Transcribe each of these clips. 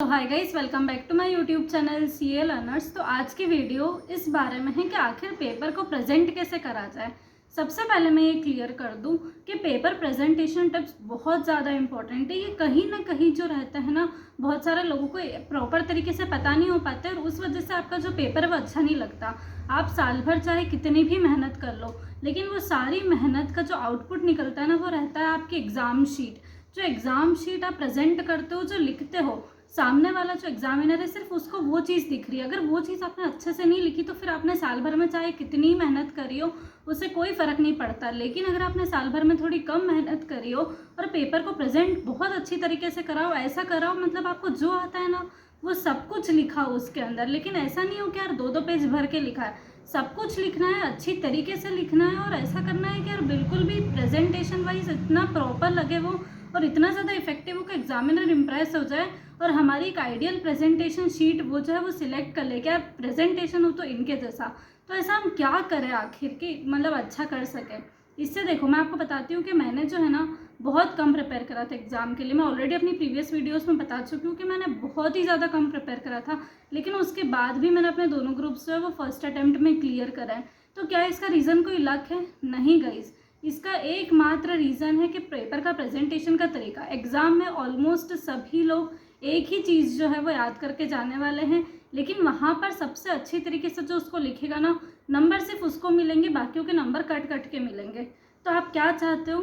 तो hi guys, welcome back to my YouTube channel CA learners. तो आज की वीडियो इस बारे में है कि आखिर पेपर को प्रेजेंट कैसे करा जाए। सबसे पहले मैं ये क्लियर कर दूं कि पेपर प्रेजेंटेशन टिप्स बहुत ज़्यादा इंपॉर्टेंट है। ये कहीं ना कहीं जो रहता है ना, बहुत सारे लोगों को प्रॉपर तरीके से पता नहीं हो पाता है और उस वजह से आपका जो पेपर है वो अच्छा नहीं लगता। आप साल भर चाहे कितनी भी मेहनत कर लो, लेकिन वो सारी मेहनत का जो आउटपुट निकलता है ना, वो रहता है आपकी एग्ज़ाम शीट। जो एग्ज़ाम शीट आप प्रेजेंट करते हो, जो लिखते हो, सामने वाला जो एग्जामिनर है सिर्फ उसको वो चीज़ दिख रही है। अगर वो चीज़ आपने अच्छे से नहीं लिखी तो फिर आपने साल भर में चाहे कितनी मेहनत करी हो, उससे कोई फ़र्क नहीं पड़ता। लेकिन अगर आपने साल भर में थोड़ी कम मेहनत करी हो और पेपर को प्रेजेंट बहुत अच्छी तरीके से कराओ, ऐसा कराओ मतलब आपको जो आता है ना वो सब कुछ लिखा हो उसके अंदर। लेकिन ऐसा नहीं हो कि यार 2-2 पेज भर के लिखा है। सब कुछ लिखना है, अच्छी तरीके से लिखना है और ऐसा करना है कि यार बिल्कुल भी प्रेजेंटेशन वाइज इतना प्रॉपर लगे वो और इतना ज़्यादा इफेक्टिव हो कि एग्जामिनर इम्प्रेस हो जाए और हमारी एक आइडियल प्रेजेंटेशन शीट वो जो है वो सिलेक्ट कर ले। क्या प्रेजेंटेशन हो तो इनके जैसा। तो ऐसा हम क्या करें आखिर कि मतलब अच्छा कर सकें। इससे देखो, मैं आपको बताती हूँ कि मैंने जो है ना बहुत कम प्रिपेयर करा था एग्ज़ाम के लिए। मैं ऑलरेडी अपनी प्रीवियस वीडियोस में बता चुकी हूँ कि मैंने बहुत ही ज़्यादा कम प्रिपेयर करा था, लेकिन उसके बाद भी मैंने अपने दोनों ग्रुप्स जो है वो फर्स्ट अटैम्प्ट में क्लियर करा है। तो क्या इसका रीज़न कोई लक है? नहीं गाइस, इसका एकमात्र रीज़न है कि पेपर का प्रेजेंटेशन का तरीका। एग्ज़ाम में ऑलमोस्ट सभी लोग एक ही चीज़ जो है वो याद करके जाने वाले हैं, लेकिन वहाँ पर सबसे अच्छी तरीके से जो उसको लिखेगा ना, नंबर सिर्फ उसको मिलेंगे, बाकियों के नंबर कट कट के मिलेंगे। तो आप क्या चाहते हो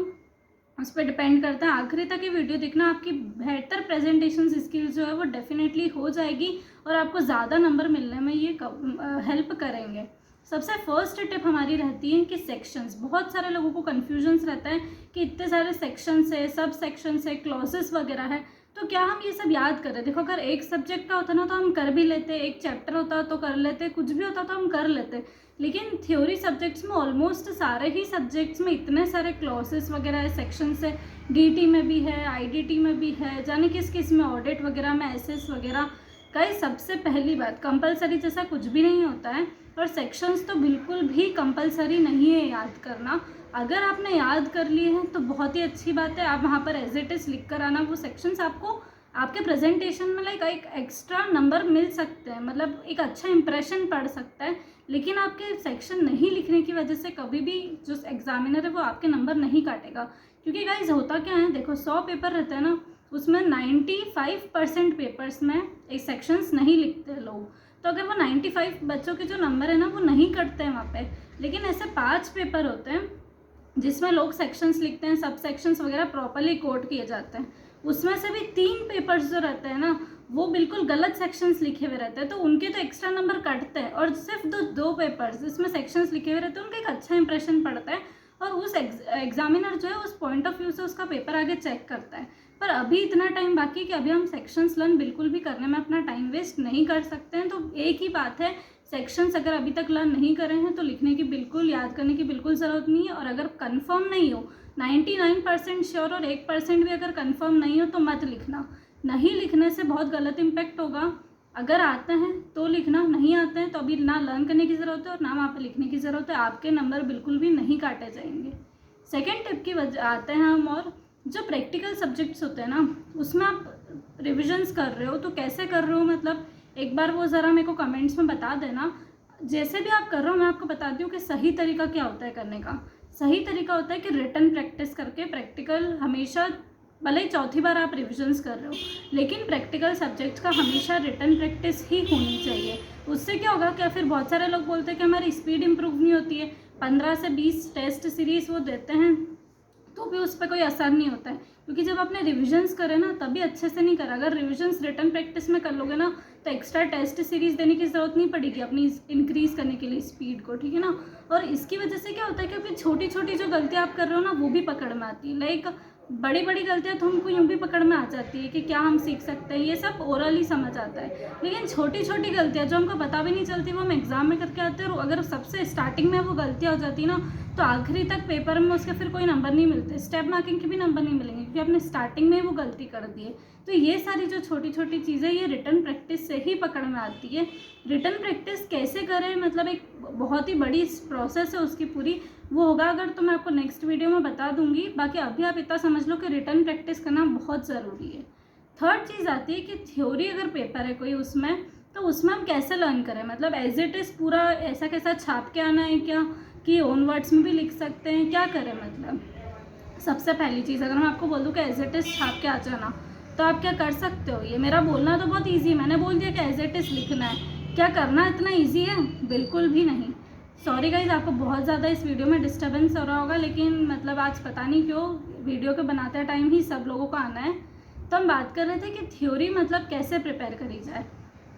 उस पर डिपेंड करता है। आखिरी तक ये वीडियो देखना, आपकी बेहतर प्रेजेंटेशन स्किल्स जो है वो डेफिनेटली हो जाएगी और आपको ज़्यादा नंबर मिलने में ये हेल्प करेंगे। सबसे फर्स्ट टिप हमारी रहती है कि सेक्शंस। बहुत सारे लोगों को कन्फ्यूजन्स रहता है कि इतने सारे सेक्शंस है, सब सेक्शंस है, क्लॉसेस वगैरह है, तो क्या हम ये सब याद करें। देखो, अगर एक सब्जेक्ट का होता ना तो हम कर भी लेते, एक चैप्टर होता तो कर लेते, कुछ भी होता तो हम कर लेते। लेकिन थ्योरी सब्जेक्ट्स में ऑलमोस्ट सारे ही सब्जेक्ट्स में इतने सारे क्लॉसेस वगैरह है, सेक्शंस है। डीटी में भी है, आईडीटी में भी है, जाने किस किस में, ऑडिट वगैरह में, एसएस वगैरह। कई सबसे पहली बात, कंपलसरी जैसा कुछ भी नहीं होता है और सेक्शंस तो बिल्कुल भी कंपलसरी नहीं है याद करना। अगर आपने याद कर लिए हैं तो बहुत ही अच्छी बात है, आप वहाँ पर एज इट इज़ लिख कर आना। वो सेक्शंस आपको आपके प्रेजेंटेशन में लाइक एक एक्स्ट्रा नंबर मिल सकते हैं, मतलब एक अच्छा इंप्रेशन पड़ सकता है। लेकिन आपके सेक्शन नहीं लिखने की वजह से कभी भी जो एग्जामिनर है वो आपके नंबर नहीं काटेगा। क्योंकि गाइज होता क्या है, देखो 100 पेपर रहते हैं ना, उसमें 95% पेपर्स में एक सेक्शंस नहीं लिखते लोग। तो अगर वो 95 बच्चों के जो नंबर है ना वो नहीं कटते हैं वहाँ पे। लेकिन ऐसे 5 पेपर होते हैं जिसमें लोग सेक्शंस लिखते हैं, सब सेक्शंस वगैरह प्रॉपरली कोड किए जाते हैं। उसमें से भी 3 पेपर्स जो रहते हैं ना वो बिल्कुल गलत सेक्शंस लिखे हुए रहते हैं, तो उनके तो एक्स्ट्रा नंबर कटते हैं। और सिर्फ दो पेपर्स जिसमें सेक्शंस लिखे हुए रहते हैं उनका एक अच्छा इंप्रेशन पड़ता है और उस एग्जामिनर जो है उस पॉइंट ऑफ व्यू से उसका पेपर आगे चेक करता है। पर अभी इतना टाइम बाकी कि अभी हम सेक्शंस लर्न बिल्कुल भी करने में अपना टाइम वेस्ट नहीं कर सकते हैं। तो एक ही बात है, सेक्शंस अगर अभी तक लर्न नहीं करे हैं तो लिखने की बिल्कुल, याद करने की बिल्कुल ज़रूरत नहीं है। और अगर कंफर्म नहीं हो, 99% श्योर और 1% भी अगर कंफर्म नहीं हो तो मत लिखना। नहीं लिखने से बहुत गलत इम्पैक्ट होगा। अगर आते हैं तो लिखना, नहीं आते हैं तो अभी ना लर्न करने की ज़रूरत है और ना वहाँ पर लिखने की ज़रूरत है। आपके नंबर बिल्कुल भी नहीं काटे जाएंगे। सेकेंड टिप की वजह आते हैं हम, और जो प्रैक्टिकल सब्जेक्ट्स होते हैं ना उसमें आप रिविजन्स कर रहे हो तो कैसे कर रहे हो, मतलब एक बार वो ज़रा मेरे को कमेंट्स में बता देना। जैसे भी आप कर रहे हो मैं आपको बताती हूँ कि सही तरीका क्या होता है करने का। सही तरीका होता है कि रिटन प्रैक्टिस करके प्रैक्टिकल हमेशा, भले ही चौथी बार आप रिविजन्स कर रहे हो लेकिन प्रैक्टिकल सब्जेक्ट्स का हमेशा रिटन प्रैक्टिस ही होनी चाहिए। उससे क्या होगा, क्या फिर बहुत सारे लोग बोलते हैं कि हमारी स्पीड इंप्रूव नहीं होती है। 15 से 20 टेस्ट सीरीज़ वो देते हैं तो भी उस पर कोई असर नहीं होता है, क्योंकि जब आपने रिविजन्स करे ना तभी अच्छे से नहीं करा। अगर रिविजन्स रिटन प्रैक्टिस में कर लोगे ना तो एक्स्ट्रा टेस्ट सीरीज़ देने की ज़रूरत नहीं पड़ेगी अपनी इंक्रीज़ करने के लिए स्पीड को, ठीक है ना। और इसकी वजह से क्या होता है कि आपकी छोटी छोटी जो गलतियाँ आप कर रहे हो ना वो भी पकड़ में आती है। लाइक बड़ी बड़ी गलतियाँ तो हमको यूँ भी पकड़ में आ जाती है कि क्या हम सीख सकते हैं, ये सब ओरली समझ आता है। लेकिन छोटी छोटी गलतियाँ जो हमको पता भी नहीं चलती वो हम एग्ज़ाम में करके आते हैं, और अगर सबसे स्टार्टिंग में वो गलतियाँ हो जाती है ना तो आखिरी तक पेपर में उसके फिर कोई नंबर नहीं मिलते, स्टेप मार्किंग के भी नंबर नहीं मिलेंगे, क्योंकि आपने स्टार्टिंग में वो गलती कर दी है। तो ये सारी जो छोटी छोटी चीज़ें ये रिटन प्रैक्टिस से ही पकड़ में आती है। रिटन प्रैक्टिस कैसे करें, मतलब एक बहुत ही बड़ी प्रोसेस है उसकी पूरी, वो होगा अगर तो मैं आपको नेक्स्ट वीडियो में बता दूंगी। बाकी अभी आप इतना समझ लो कि रिटन प्रैक्टिस करना बहुत ज़रूरी है। थर्ड चीज़ आती है कि थ्योरी अगर पेपर है कोई उसमें, तो उसमें हम कैसे लर्न करें, मतलब एज इट इज़ पूरा ऐसा कैसा छाप के आना है क्या, कि ओन वर्ड्स में भी लिख सकते हैं, क्या करें। मतलब सबसे पहली चीज़ अगर मैं आपको बोल दूँ कि एज इट इज़ छाप के आ जाना, तो आप क्या कर सकते हो। ये मेरा बोलना तो बहुत ईजी है, मैंने बोल दिया कि एज इट इज़ लिखना है, क्या करना इतना ईजी है, बिल्कुल भी नहीं। सॉरी गाइज, आपको बहुत ज़्यादा इस वीडियो में डिस्टर्बेंस हो रहा होगा, लेकिन मतलब आज पता नहीं क्यों वीडियो के बनाते टाइम ही सब लोगों को आना है। तो हम बात कर रहे थे कि थ्योरी मतलब कैसे प्रिपेयर करी जाए।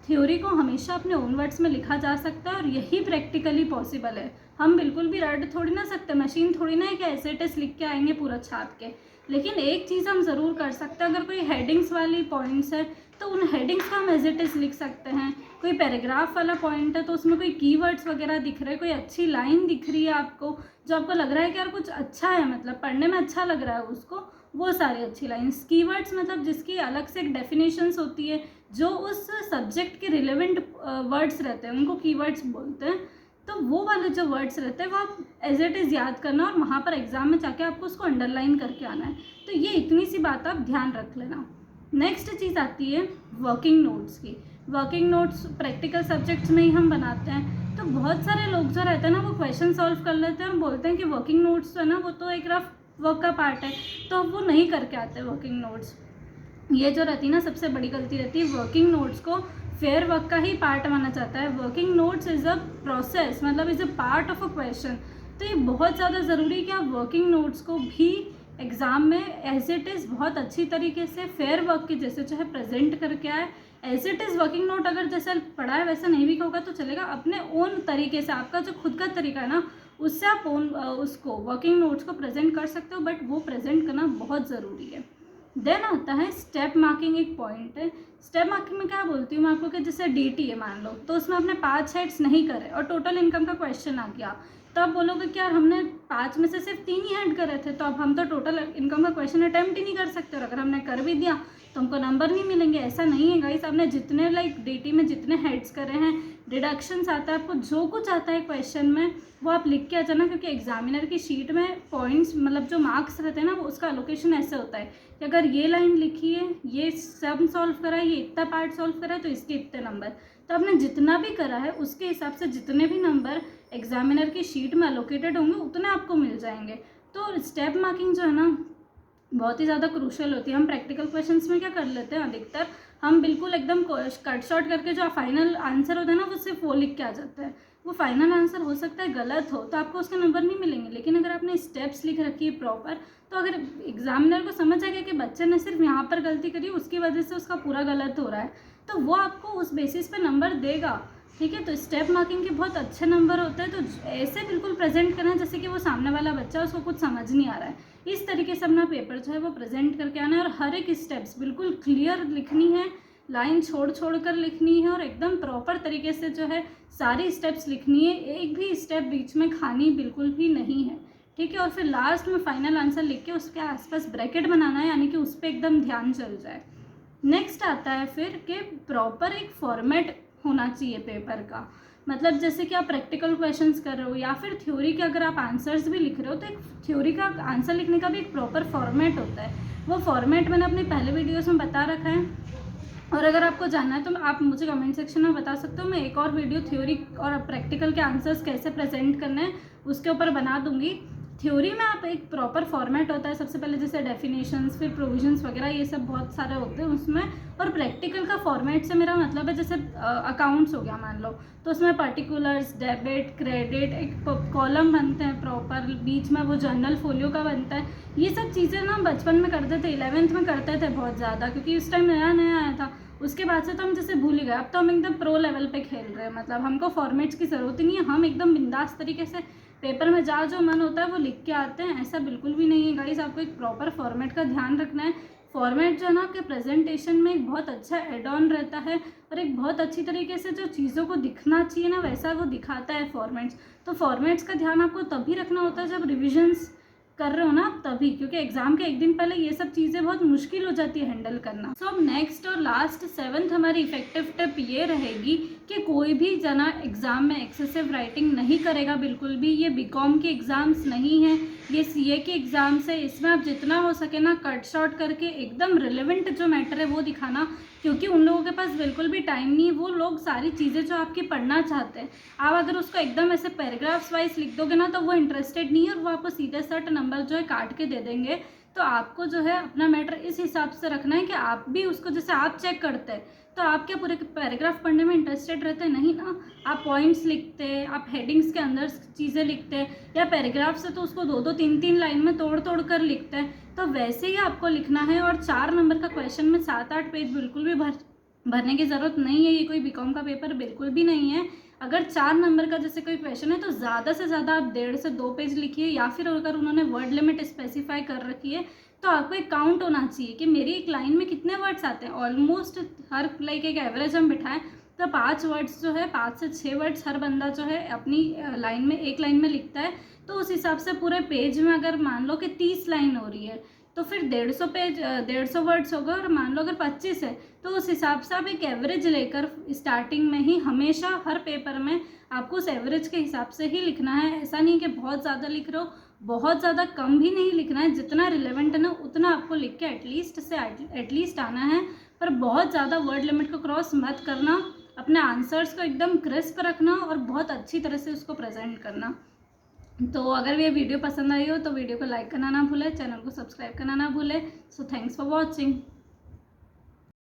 थ्योरी को हमेशा अपने ओन वर्ड्स में लिखा जा सकता है और यही प्रैक्टिकली पॉसिबल है। हम बिल्कुल भी रट थोड़ी ना सकते, मशीन थोड़ी ना है कि एज इट इज़ लिख के आएंगे पूरा छाप के। लेकिन एक चीज़ हम ज़रूर कर सकते हैं, अगर कोई हेडिंग्स वाली पॉइंट्स है तो उन हेडिंग्स का हम एज इट इज़ लिख सकते हैं। कोई पैराग्राफ वाला पॉइंट है तो उसमें कोई कीवर्ड्स वगैरह दिख रहे हैं, कोई अच्छी लाइन दिख रही है आपको, जो आपको लग रहा है कि यार कुछ अच्छा है, मतलब पढ़ने में अच्छा लग रहा है उसको, वो सारी अच्छी लाइन्स। कीवर्ड्स मतलब जिसकी अलग से एक डेफिनेशंस होती है, जो उस सब्जेक्ट के रिलेवेंट वर्ड्स रहते हैं उनको कीवर्ड्स बोलते हैं। तो वो वाले जो वर्ड्स रहते हैं वो आप एज इट इज़ याद करना और वहाँ पर एग्जाम में जाके आपको उसको अंडरलाइन करके आना है। तो ये इतनी सी बात आप ध्यान रख लेना। नेक्स्ट चीज़ आती है वर्किंग नोट्स की। वर्किंग नोट्स प्रैक्टिकल सब्जेक्ट्स में ही हम बनाते हैं, तो बहुत सारे लोग जो रहते हैं ना वो क्वेश्चन सॉल्व कर लेते हैं और बोलते हैं कि वर्किंग नोट्स जो है ना वो तो एक रफ वर्क का पार्ट है, तो वो नहीं करके आते वर्किंग नोट्स। ये जो रहती है ना सबसे बड़ी गलती रहती है, वर्किंग नोट्स को फेयर वर्क का ही पार्ट माना जाता है। Working notes is a process, मतलब is a part of a question. तो ये बहुत ज़्यादा ज़रूरी है कि आप वर्किंग नोट्स को भी एग्ज़ाम में एज इट इज़ बहुत अच्छी तरीके से फेयर वर्क के जैसे चाहे प्रेजेंट करके आए। As it is working note अगर जैसा पढ़ा है वैसा नहीं भी होगा तो चलेगा, अपने ओन तरीके से, आपका जो खुद का तरीका है ना उससे आप उसको वर्किंग नोट्स को प्रेजेंट कर सकते हो, बट वो प्रेजेंट करना बहुत ज़रूरी है। देन आता है स्टेप मार्किंग, एक पॉइंट है। स्टेप मार्किंग में क्या बोलती हूँ मैं आपको कि जैसे DT है मान लो, तो उसमें आपने 5 हेड्स नहीं करे और टोटल इनकम का क्वेश्चन आ गया, तो आप बोलोगे कि यार हमने 5 में से सिर्फ 3 ही हेड करे थे, तो अब हम तो टोटल इनकम का क्वेश्चन अटैम्प्ट ही नहीं कर सकते, और अगर हमने कर भी दिया तो हमको नंबर नहीं मिलेंगे। ऐसा नहीं है गाइस, आपने जितने DT में जितने हेड्स करे हैं, डिडक्शंस आता है, आपको जो कुछ आता है क्वेश्चन में वो आप लिख के आ जाना, क्योंकि एग्जामिनर की शीट में पॉइंट्स मतलब जो मार्क्स रहते हैं ना वो उसका एलोकेशन ऐसे होता है कि अगर ये लाइन लिखी है, ये सम सॉल्व करा है, ये इतना पार्ट सॉल्व करा है तो इसके इतने नंबर। तो आपने जितना भी करा है उसके हिसाब से जितने भी नंबर एग्जामिनर की शीट में एलोकेटेड होंगे उतने आपको मिल जाएंगे। तो स्टेप मार्किंग जो है ना बहुत ही ज़्यादा क्रूशल होती है। हम प्रैक्टिकल क्वेश्चंस में क्या कर लेते हैं, अधिकतर हम बिल्कुल एकदम कट शॉर्ट करके जो फाइनल आंसर होता है ना वो सिर्फ वो लिख के आ जाता है। वो फाइनल आंसर हो सकता है गलत हो तो आपको उसके नंबर नहीं मिलेंगे, लेकिन अगर आपने स्टेप्स लिख रखी है प्रॉपर, तो अगर एग्जामिनर को समझ आ गया कि बच्चे ने सिर्फ यहाँ पर गलती करी उसकी वजह से उसका पूरा गलत हो रहा है, तो वो आपको उस बेसिस पे नंबर देगा। ठीक है, तो स्टेप मार्किंग के बहुत अच्छे नंबर होते हैं। तो ऐसे बिल्कुल प्रेजेंट करना जैसे कि वो सामने वाला बच्चा उसको कुछ समझ नहीं आ रहा है, इस तरीके से अपना पेपर जो है वो प्रेजेंट करके आना है, और हर एक स्टेप्स बिल्कुल क्लियर लिखनी है, लाइन छोड़ छोड़ कर लिखनी है, और एकदम प्रॉपर तरीके से जो है सारी स्टेप्स लिखनी है, एक भी स्टेप बीच में खानी बिल्कुल भी नहीं है। ठीक है, और फिर लास्ट में फाइनल आंसर लिख के उसके आसपास ब्रैकेट बनाना है, यानी कि उस पर एकदम ध्यान चल जाए। नेक्स्ट आता है फिर कि प्रॉपर एक फॉर्मेट होना चाहिए पेपर का, मतलब जैसे कि आप प्रैक्टिकल क्वेश्चंस कर रहे हो या फिर थ्योरी के अगर आप आंसर्स भी लिख रहे हो, तो एक थ्योरी का आंसर लिखने का भी एक प्रॉपर फॉर्मेट होता है। वो फॉर्मेट मैंने अपने पहले वीडियोस में बता रखा है, और अगर आपको जानना है तो आप मुझे कमेंट सेक्शन में बता सकते हो, मैं एक और वीडियो थ्योरी और प्रैक्टिकल के आंसर्स कैसे प्रेजेंट करने हैं उसके ऊपर बना दूंगी। थ्योरी में आप एक प्रॉपर फॉर्मेट होता है, सबसे पहले जैसे डेफिनेशंस, फिर प्रोविजंस वगैरह ये सब बहुत सारे होते हैं उसमें। और प्रैक्टिकल का फॉर्मेट से मेरा मतलब है जैसे अकाउंट्स हो गया मान लो, तो उसमें पर्टिकुलर्स, डेबिट, क्रेडिट, एक कॉलम बनते हैं प्रॉपर, बीच में वो जर्नल फोलियो का बनता है। ये सब चीज़ें ना बचपन में करते थे, 11th में करते थे बहुत ज़्यादा, क्योंकि उस टाइम नया नया आया था। उसके बाद से तो हम जैसे भूल ही गए, अब तो हम एकदम प्रो लेवल पे खेल रहे हैं, मतलब हमको फॉर्मेट्स की ज़रूरत ही नहीं है, हम एकदम बिंदास तरीके से पेपर में जहाँ जो मन होता है वो लिख के आते हैं। ऐसा बिल्कुल भी नहीं है गाइस, आपको एक प्रॉपर फॉर्मेट का ध्यान रखना है। फॉर्मेट जो है ना आपके प्रेजेंटेशन में एक बहुत अच्छा एड ऑन रहता है, और एक बहुत अच्छी तरीके से जो चीज़ों को दिखना चाहिए ना वैसा वो दिखाता है फॉर्मेट्स। तो फॉर्मेट्स का ध्यान आपको तभी रखना होता है जब रिविजन्स कर रहे हो ना आप तभी, क्योंकि एग्जाम के एक दिन पहले ये सब चीज़ें बहुत मुश्किल हो जाती है हैंडल करना। सो अब नेक्स्ट और लास्ट 7th हमारी इफेक्टिव टिप ये रहेगी कि कोई भी जना एग्ज़ाम में एक्सेसिव राइटिंग नहीं करेगा बिल्कुल भी। ये बीकॉम के एग्ज़ाम्स नहीं हैं, ये सीए के एग्ज़ाम से, इसमें आप जितना हो सके ना कट शॉर्ट करके एकदम रिलेवेंट जो मैटर है वो दिखाना, क्योंकि उन लोगों के पास बिल्कुल भी टाइम नहीं है। वो लोग सारी चीज़ें जो आपकी पढ़ना चाहते हैं, आप अगर उसको एकदम ऐसे पैराग्राफ्स वाइज लिख दोगे ना तो वो इंटरेस्टेड नहीं है और वो आपको सीधे सट नंबर जो है काट के दे देंगे। तो आपको जो है अपना मैटर इस हिसाब से रखना है कि आप भी उसको, जैसे आप चेक करते हैं तो आप क्या पूरे पैराग्राफ पढ़ने में इंटरेस्टेड रहते हैं? नहीं ना। आप पॉइंट्स लिखते हैं, आप हेडिंग्स के अंदर चीज़ें लिखते हैं, या पैराग्राफ से तो उसको 2-2 3-3 लाइन में तोड़ तोड़ कर लिखते हैं। तो वैसे ही आपको लिखना है। और 4 नंबर का क्वेश्चन में 7-8 पेज बिल्कुल भी भरने की ज़रूरत नहीं है। ये कोई बीकॉम का पेपर बिल्कुल भी नहीं है। अगर 4 नंबर का जैसे कोई क्वेश्चन है तो ज़्यादा से ज़्यादा आप 1.5 से 2 पेज लिखिए, या फिर अगर उन्होंने वर्ड लिमिट स्पेसिफाई कर रखी है तो आपको एक काउंट होना चाहिए कि मेरी एक लाइन में कितने वर्ड्स आते हैं। ऑलमोस्ट हर लाइक एक एवरेज हम बिठाएं तो 5 वर्ड्स जो है, 5 से 6 वर्ड्स हर बंदा जो है अपनी लाइन में, एक लाइन में लिखता है। तो उस हिसाब से पूरे पेज में अगर मान लो कि 30 लाइन हो रही है तो फिर 150 वर्ड्स होगा। और मान लो अगर 25 है तो उस हिसाब से आप एक एवरेज लेकर स्टार्टिंग में ही हमेशा हर पेपर में आपको उस एवरेज के हिसाब से ही लिखना है। ऐसा नहीं कि बहुत ज़्यादा लिख रहे हो, बहुत ज़्यादा कम भी नहीं लिखना है। जितना रिलेवेंट है ना उतना आपको लिख के एटलीस्ट आना है। पर बहुत ज़्यादा वर्ड लिमिट को क्रॉस मत करना। अपने आंसर्स को एकदम क्रिस्प रखना और बहुत अच्छी तरह से उसको प्रेजेंट करना। तो अगर ये वीडियो पसंद आई हो तो वीडियो को लाइक करना ना भूलें, चैनल को सब्सक्राइब करना ना भूलें। So thanks for watching.